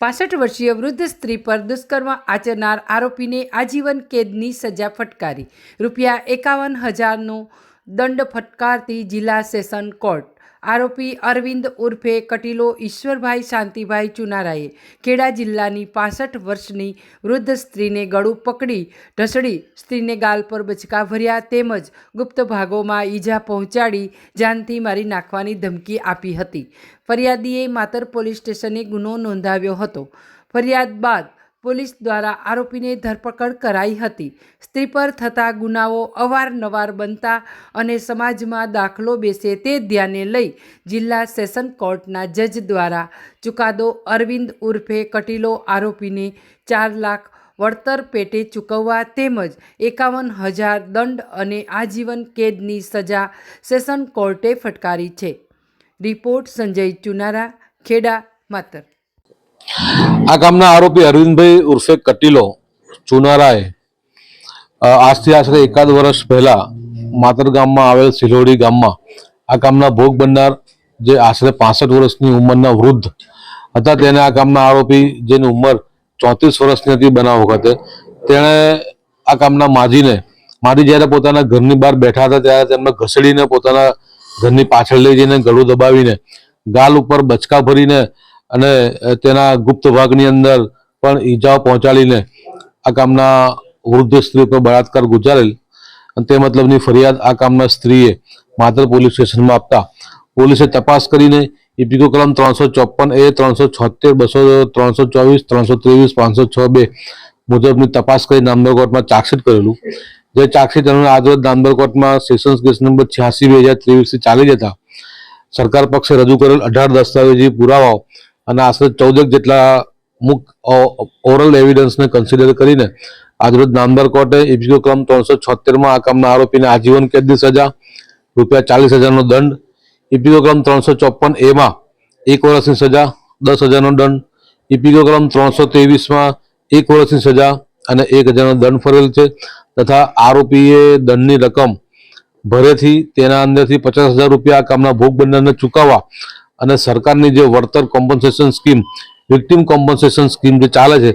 65 વર્ષીય વૃદ્ધ સ્ત્રી પર દુષ્કર્મ આચરનાર આરોપીને આજીવન કેદની સજા ફટકારી ₹51,000નો દંડ ફટકારતી જિલ્લા સેશન કોર્ટ। આરોપી અરવિંદ ઉર્ફે કટીલો ઈશ્વરભાઈ શાંતિભાઈ ચુનારાએ ખેડા જિલ્લાની 65 વર્ષની વૃદ્ધ સ્ત્રીને ગળું પકડી ઢસડી સ્ત્રીને ગાલ પર બચકા ભર્યા તેમજ ગુપ્ત ભાગોમાં ઈજા પહોંચાડી જાનથી મારી નાખવાની ધમકી આપી હતી। ફરિયાદીએ માતર પોલીસ સ્ટેશને ગુનો નોંધાવ્યો હતો। ફરિયાદ બાદ પોલીસ દ્વારા આરોપીને ધરપકડ કરાઈ હતી। સ્ત્રી પર થતા ગુનાઓ અવારનવાર બનતા અને સમાજમાં દાખલો બેસે તે ધ્યાને લઈ જિલ્લા સેશન કોર્ટના જજ દ્વારા ચુકાદો અરવિંદ ઉર્ફે કટીલો આરોપીને 4 લાખ વળતર પેટે ચૂકવવા તેમજ 51,000 દંડ અને આજીવન કેદની સજા સેશન કોર્ટે ફટકારી છે। રિપોર્ટ સંજય ચુનારા, ખેડા, માતર। આ ગામના આરોપી અરવિંદભાઈ ઉર્ફે કટીલો ચુનારાએ આજથી આશરે 1 વર્ષ પહેલા માતર ગામમાં આવેલ સિલોડી ગામમાં આ ગામના ભોગ બનનાર જે આશરે 65 વર્ષની ઉંમરના વૃદ્ધ હતા તેને આ ગામના આરોપી જેની ઉંમર 34 વર્ષની હતી બનાવ વખતે તેણે આ ગામના માજી જ્યારે પોતાના ઘરની બહાર બેઠા હતા ત્યારે તેમને ઘસડીને પોતાના ઘરની પાછળ લઈ જઈને ગળું દબાવીને ગાલ ઉપર બચકા ભરીને અને તેના ગુપ્ત ભાગની અંદર પણ ઈજાઓ પહોંચાડીને આ ગામના વૃદ્ધ સ્ત્રી પર બળાત્કાર ગુજારેલ અને તે મતલબની ફરિયાદ આ ગામના સ્ત્રીએ માતર પોલીસ સ્ટેશનમાં આપતા પોલીસે તપાસ કરીને ઇપીકો કલમ 354A 376 200 324 323 506(2) મુજબની તપાસ કરી નામદાર કોર્ટમાં ચાર્જશીટ કરેલું। જે ચાર્જશીટ આજરોજ નામદાર કોર્ટમાં સેશન્સ કેસ નંબર 86/2023 ચાલી જતા સરકાર પક્ષે રજૂ કરેલ 18 દસ્તાવેજી પુરાવાઓ અને આશરે 14 જેટલા ઓરલ એવિડન્સને કન્સિડર કરીને આજરોજ નામદાર કોર્ટે ઇપીકો ક્રમ 376 આ કામના આરોપીને આજીવન કેદની સજા, ₹40,000નો દંડ, ઇપીકો ક્રમ 354A માં 1 વર્ષની સજા, 10,000નો દંડ, ઇપીકો ક્રમ 323 1 વર્ષની સજા અને 1,000નો દંડ ફરેલ છે તથા આરોપીએ દંડની રકમ ભરેથી તેના અંદરથી ₹50,000 આ કામના ભોગ બનનારને ચૂકવવા અને સરકારની જે વળતર compensation scheme victim compensation scheme જે ચાલે છે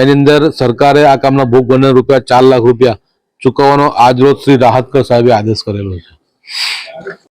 એની અંદર સરકારે આ કામના ભોગ બનનાર ₹4 લાખ ચૂકવવાનો આજરોજ શ્રી રાહતકર સાહેબે આદેશ કરેલો છે।